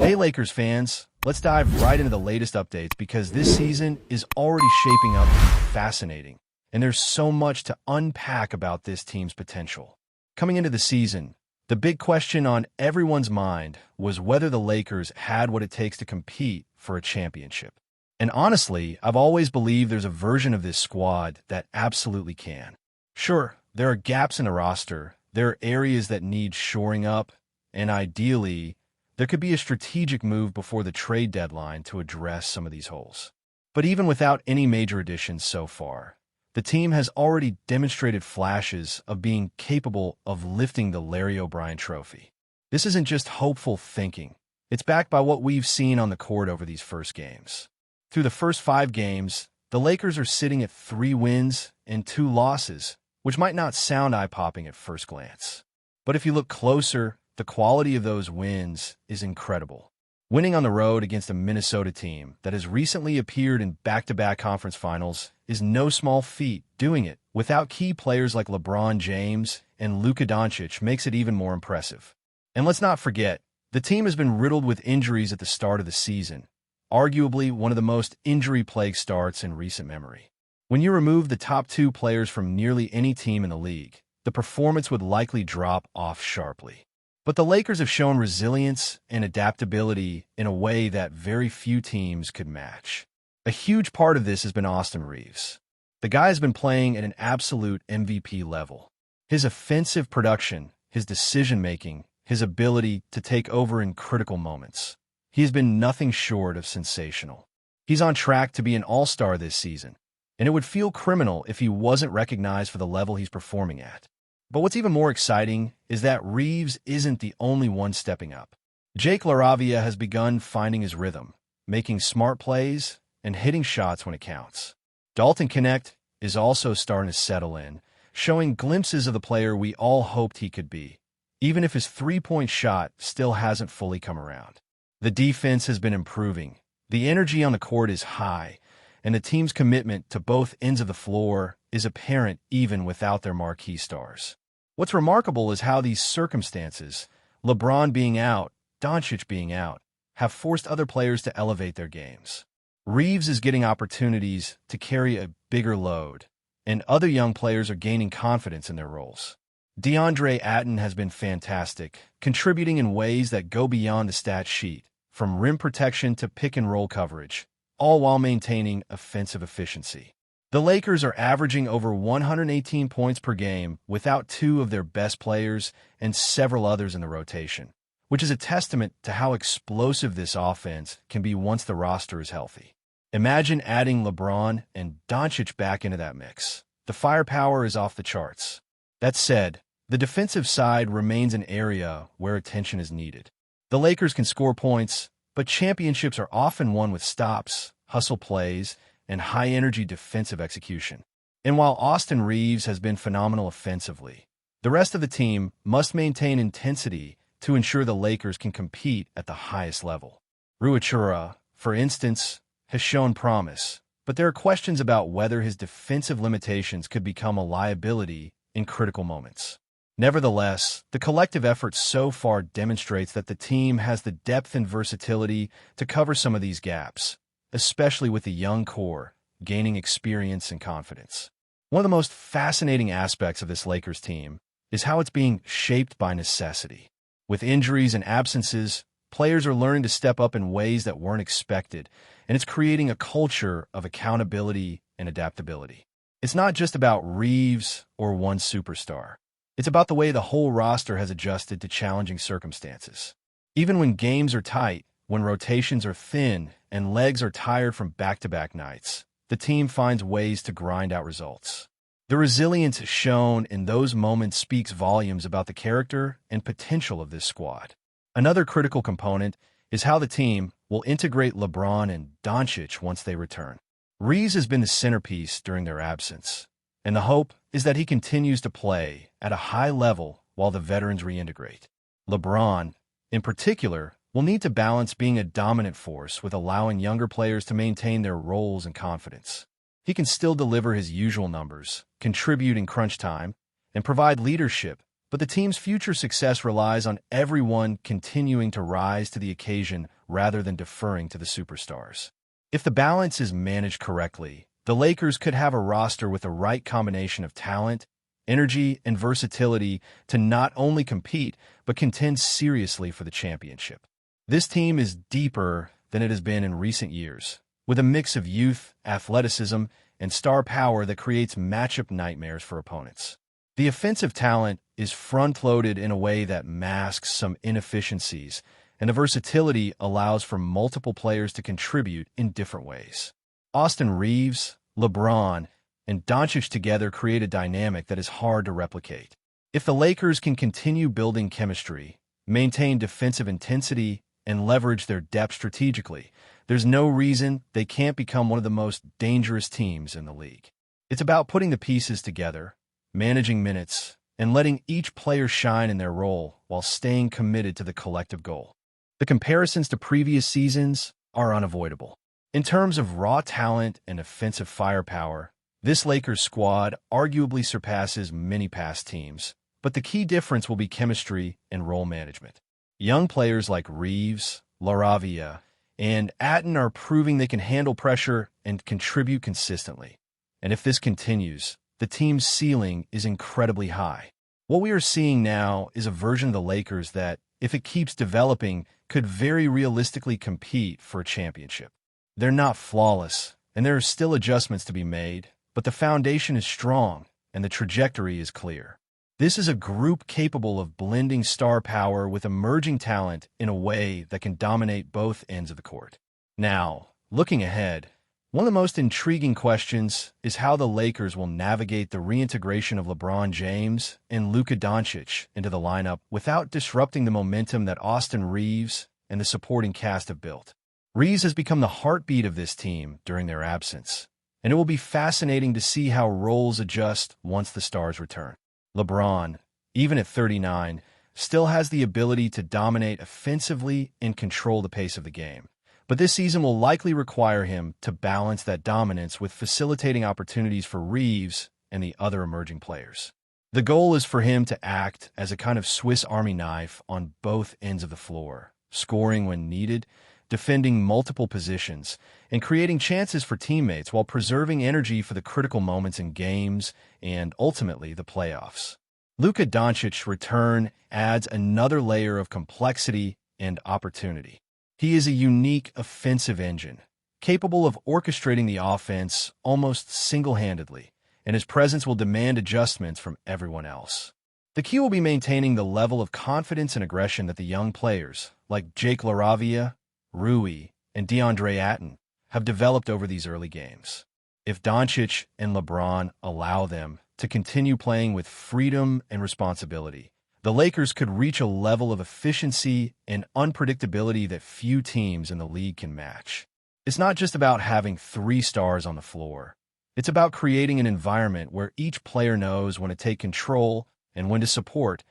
Hey Lakers fans, let's dive right into the latest updates because this season is already shaping up to be fascinating, and there's so much to unpack about this team's potential. Coming into the season, the big question on everyone's mind was whether the Lakers had what it takes to compete for a championship. And honestly, I've always believed there's a version of this squad that absolutely can. Sure, there are gaps in the roster, there are areas that need shoring up, and ideally, there could be a strategic move before the trade deadline to address some of these holes. But even without any major additions so far, the team has already demonstrated flashes of being capable of lifting the Larry O'Brien trophy. This isn't just hopeful thinking. It's backed by what we've seen on the court over these first games. Through the first 5 games, the Lakers are sitting at 3 wins and 2 losses, which might not sound eye-popping at first glance. But if you look closer, the quality of those wins is incredible. Winning on the road against a Minnesota team that has recently appeared in back-to-back conference finals is no small feat. Doing it without key players like LeBron James and Luka Doncic makes it even more impressive. And let's not forget, the team has been riddled with injuries at the start of the season, arguably one of the most injury-plagued starts in recent memory. When you remove the top 2 players from nearly any team in the league, the performance would likely drop off sharply. But the Lakers have shown resilience and adaptability in a way that very few teams could match. A huge part of this has been Austin Reaves. The guy has been playing at an absolute MVP level. His offensive production, his decision-making, his ability to take over in critical moments. He has been nothing short of sensational. He's on track to be an all-star this season, and it would feel criminal if he wasn't recognized for the level he's performing at. But what's even more exciting is that Reaves isn't the only one stepping up. Jake LaRavia has begun finding his rhythm, making smart plays and hitting shots when it counts. Dalton Knecht is also starting to settle in, showing glimpses of the player we all hoped he could be, even if his three-point shot still hasn't fully come around. The defense has been improving. The energy on the court is high, and the team's commitment to both ends of the floor is apparent even without their marquee stars. What's remarkable is how these circumstances, LeBron being out, Doncic being out, have forced other players to elevate their games. Reaves is getting opportunities to carry a bigger load, and other young players are gaining confidence in their roles. DeAndre Ayton has been fantastic, contributing in ways that go beyond the stat sheet, from rim protection to pick-and-roll coverage, all while maintaining offensive efficiency. The Lakers are averaging over 118 points per game without 2 of their best players and several others in the rotation, which is a testament to how explosive this offense can be once the roster is healthy. Imagine adding LeBron and Doncic back into that mix. The firepower is off the charts. That said, the defensive side remains an area where attention is needed. The Lakers can score points, but championships are often won with stops, hustle plays, and high-energy defensive execution. And while Austin Reaves has been phenomenal offensively, the rest of the team must maintain intensity to ensure the Lakers can compete at the highest level. Rui Hachimura, for instance, has shown promise, but there are questions about whether his defensive limitations could become a liability in critical moments. Nevertheless, the collective effort so far demonstrates that the team has the depth and versatility to cover some of these gaps, especially with the young core gaining experience and confidence. One of the most fascinating aspects of this Lakers team is how it's being shaped by necessity. With injuries and absences, players are learning to step up in ways that weren't expected, and it's creating a culture of accountability and adaptability. It's not just about Reaves or one superstar. It's about the way the whole roster has adjusted to challenging circumstances. Even when games are tight, when rotations are thin, and legs are tired from back-to-back nights, the team finds ways to grind out results. The resilience shown in those moments speaks volumes about the character and potential of this squad. Another critical component is how the team will integrate LeBron and Doncic once they return. Reaves has been the centerpiece during their absence, and the hope is that he continues to play at a high level while the veterans reintegrate. LeBron, in particular, will need to balance being a dominant force with allowing younger players to maintain their roles and confidence. He can still deliver his usual numbers, contribute in crunch time, and provide leadership, but the team's future success relies on everyone continuing to rise to the occasion rather than deferring to the superstars. If the balance is managed correctly, the Lakers could have a roster with the right combination of talent, energy, and versatility to not only compete, but contend seriously for the championship. This team is deeper than it has been in recent years, with a mix of youth, athleticism, and star power that creates matchup nightmares for opponents. The offensive talent is front-loaded in a way that masks some inefficiencies, and the versatility allows for multiple players to contribute in different ways. Austin Reeves, LeBron, and Doncic together create a dynamic that is hard to replicate. If the Lakers can continue building chemistry, maintain defensive intensity, and leverage their depth strategically, there's no reason they can't become one of the most dangerous teams in the league. It's about putting the pieces together, managing minutes, and letting each player shine in their role while staying committed to the collective goal. The comparisons to previous seasons are unavoidable. In terms of raw talent and offensive firepower, this Lakers squad arguably surpasses many past teams, but the key difference will be chemistry and role management. Young players like Reeves, LaRavia, and Atten are proving they can handle pressure and contribute consistently. And if this continues, the team's ceiling is incredibly high. What we are seeing now is a version of the Lakers that, if it keeps developing, could very realistically compete for a championship. They're not flawless, and there are still adjustments to be made, but the foundation is strong, and the trajectory is clear. This is a group capable of blending star power with emerging talent in a way that can dominate both ends of the court. Now, looking ahead, one of the most intriguing questions is how the Lakers will navigate the reintegration of LeBron James and Luka Doncic into the lineup without disrupting the momentum that Austin Reeves and the supporting cast have built. Reeves has become the heartbeat of this team during their absence, and it will be fascinating to see how roles adjust once the stars return. LeBron, even at 39, still has the ability to dominate offensively and control the pace of the game. But this season will likely require him to balance that dominance with facilitating opportunities for Reeves and the other emerging players. The goal is for him to act as a kind of Swiss Army knife on both ends of the floor, scoring when needed, defending multiple positions, and creating chances for teammates while preserving energy for the critical moments in games and, ultimately, the playoffs. Luka Doncic's return adds another layer of complexity and opportunity. He is a unique offensive engine, capable of orchestrating the offense almost single-handedly, and his presence will demand adjustments from everyone else. The key will be maintaining the level of confidence and aggression that the young players, like Jake LaRavia, Rui, and DeAndre Atten, have developed over these early games. If Doncic and LeBron allow them to continue playing with freedom and responsibility, the Lakers could reach a level of efficiency and unpredictability that few teams in the league can match. It's not just about having 3 stars on the floor. It's about creating an environment where each player knows when to take control and when to support,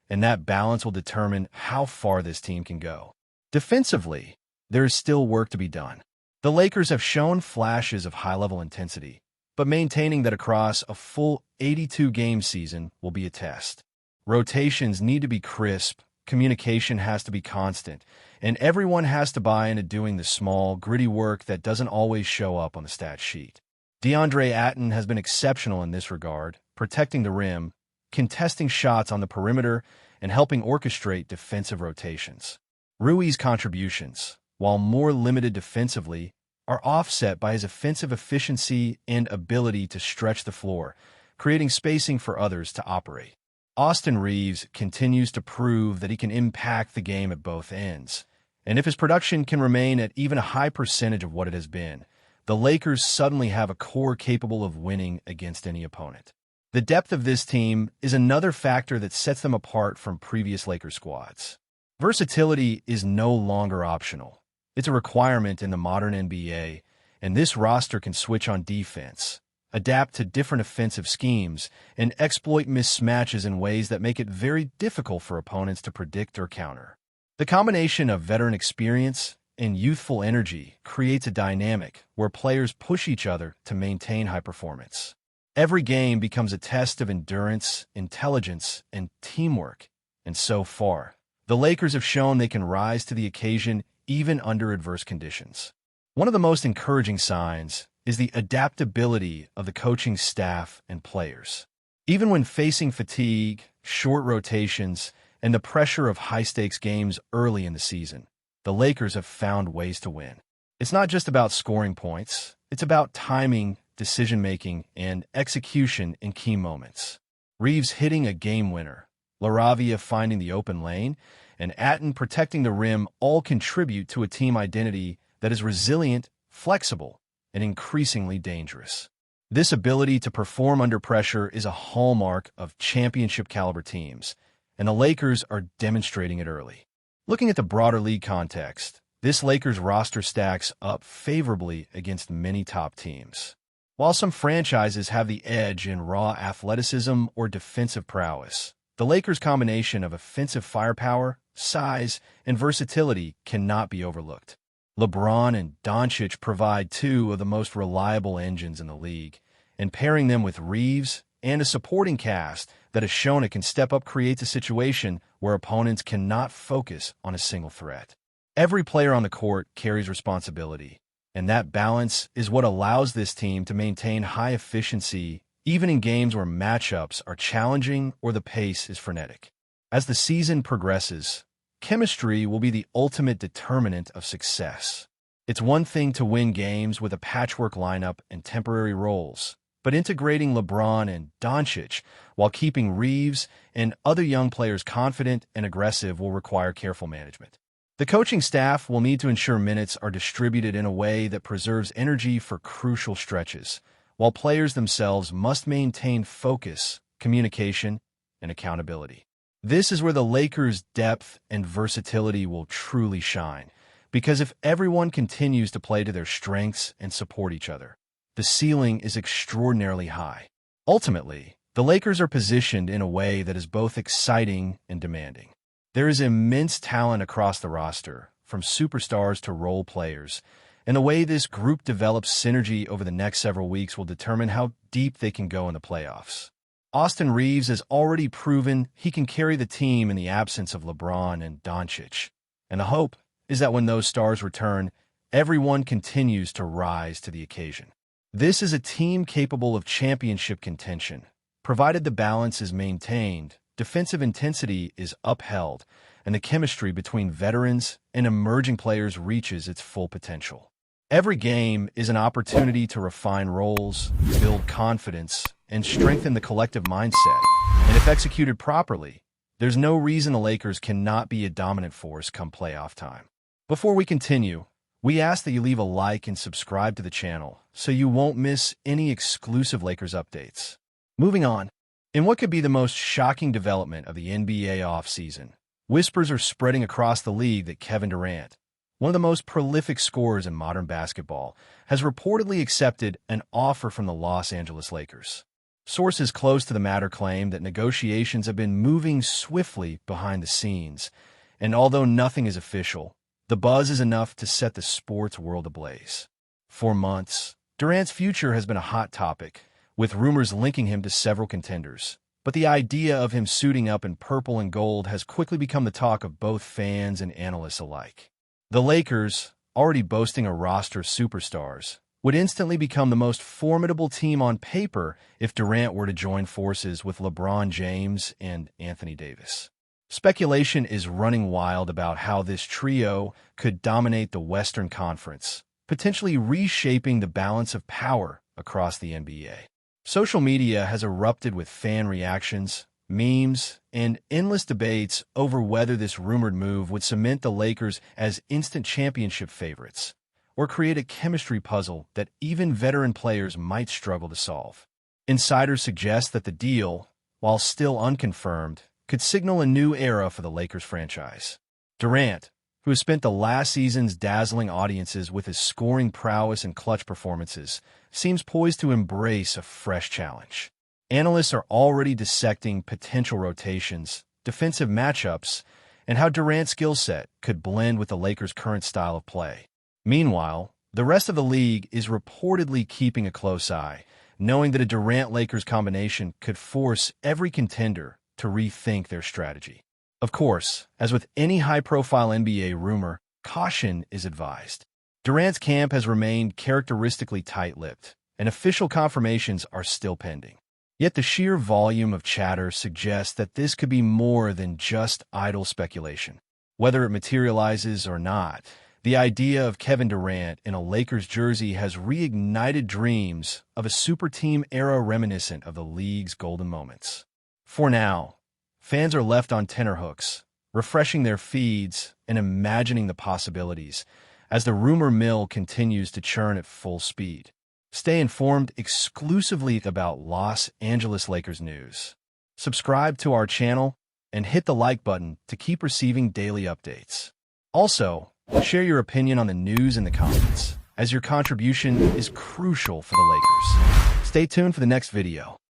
and that balance will determine how far this team can go. Defensively, there is still work to be done. The Lakers have shown flashes of high-level intensity, but maintaining that across a full 82-game season will be a test. Rotations need to be crisp, communication has to be constant, and everyone has to buy into doing the small, gritty work that doesn't always show up on the stat sheet. DeAndre Atten has been exceptional in this regard, protecting the rim, contesting shots on the perimeter, and helping orchestrate defensive rotations. Rui's contributions, while more limited defensively, are offset by his offensive efficiency and ability to stretch the floor, creating spacing for others to operate. Austin Reeves continues to prove that he can impact the game at both ends, and if his production can remain at even a high percentage of what it has been, the Lakers suddenly have a core capable of winning against any opponent. The depth of this team is another factor that sets them apart from previous Lakers squads. Versatility is no longer optional. It's a requirement in the modern NBA, and this roster can switch on defense, adapt to different offensive schemes, and exploit mismatches in ways that make it very difficult for opponents to predict or counter. The combination of veteran experience and youthful energy creates a dynamic where players push each other to maintain high performance. Every game becomes a test of endurance, intelligence, and teamwork. And so far, the Lakers have shown they can rise to the occasion even under adverse conditions. One of the most encouraging signs is the adaptability of the coaching staff and players. Even when facing fatigue, short rotations, and the pressure of high-stakes games early in the season, the Lakers have found ways to win. It's not just about scoring points. It's about timing, decision-making, and execution in key moments. Reeves hitting a game winner, LaRavia finding the open lane, and Atten protecting the rim all contribute to a team identity that is resilient, flexible, and increasingly dangerous. This ability to perform under pressure is a hallmark of championship-caliber teams, and the Lakers are demonstrating it early. Looking at the broader league context, this Lakers roster stacks up favorably against many top teams. While some franchises have the edge in raw athleticism or defensive prowess, the Lakers' combination of offensive firepower, size, and versatility cannot be overlooked. LeBron and Doncic provide two of the most reliable engines in the league, and pairing them with Reeves and a supporting cast that has shown it can step up creates a situation where opponents cannot focus on a single threat. Every player on the court carries responsibility, and that balance is what allows this team to maintain high efficiency even in games where matchups are challenging or the pace is frenetic. As the season progresses, chemistry will be the ultimate determinant of success. It's one thing to win games with a patchwork lineup and temporary roles, but integrating LeBron and Doncic while keeping Reeves and other young players confident and aggressive will require careful management. The coaching staff will need to ensure minutes are distributed in a way that preserves energy for crucial stretches, while players themselves must maintain focus, communication, and accountability. This is where the Lakers' depth and versatility will truly shine, because if everyone continues to play to their strengths and support each other, the ceiling is extraordinarily high. Ultimately, the Lakers are positioned in a way that is both exciting and demanding. There is immense talent across the roster, from superstars to role players, and the way this group develops synergy over the next several weeks will determine how deep they can go in the playoffs. Austin Reeves has already proven he can carry the team in the absence of LeBron and Doncic, and the hope is that when those stars return, everyone continues to rise to the occasion. This is a team capable of championship contention, provided the balance is maintained, defensive intensity is upheld, and the chemistry between veterans and emerging players reaches its full potential. Every game is an opportunity to refine roles, build confidence, and strengthen the collective mindset. And if executed properly, there's no reason the Lakers cannot be a dominant force come playoff time. Before we continue, we ask that you leave a like and subscribe to the channel so you won't miss any exclusive Lakers updates. Moving on, in what could be the most shocking development of the NBA offseason, whispers are spreading across the league that Kevin Durant, one of the most prolific scorers in modern basketball, has reportedly accepted an offer from the Los Angeles Lakers. Sources close to the matter claim that negotiations have been moving swiftly behind the scenes, and although nothing is official, the buzz is enough to set the sports world ablaze. For months, Durant's future has been a hot topic, with rumors linking him to several contenders. But the idea of him suiting up in purple and gold has quickly become the talk of both fans and analysts alike. The Lakers, already boasting a roster of superstars, would instantly become the most formidable team on paper if Durant were to join forces with LeBron James and Anthony Davis. Speculation is running wild about how this trio could dominate the Western Conference, potentially reshaping the balance of power across the NBA. Social media has erupted with fan reactions, memes, and endless debates over whether this rumored move would cement the Lakers as instant championship favorites or create a chemistry puzzle that even veteran players might struggle to solve. Insiders suggest that the deal, while still unconfirmed, could signal a new era for the Lakers franchise. Durant, who has spent the last season's dazzling audiences with his scoring prowess and clutch performances, seems poised to embrace a fresh challenge. Analysts are already dissecting potential rotations, defensive matchups, and how Durant's skill set could blend with the Lakers' current style of play. Meanwhile, the rest of the league is reportedly keeping a close eye, knowing that a Durant-Lakers combination could force every contender to rethink their strategy. Of course, as with any high-profile NBA rumor, caution is advised. Durant's camp has remained characteristically tight-lipped, and official confirmations are still pending. Yet the sheer volume of chatter suggests that this could be more than just idle speculation. Whether it materializes or not, the idea of Kevin Durant in a Lakers jersey has reignited dreams of a super team era reminiscent of the league's golden moments. For now, fans are left on tenterhooks, refreshing their feeds and imagining the possibilities as the rumor mill continues to churn at full speed. Stay informed exclusively about Los Angeles Lakers news. Subscribe to our channel and hit the like button to keep receiving daily updates. Also, share your opinion on the news in the comments, as your contribution is crucial for the Lakers. Stay tuned for the next video.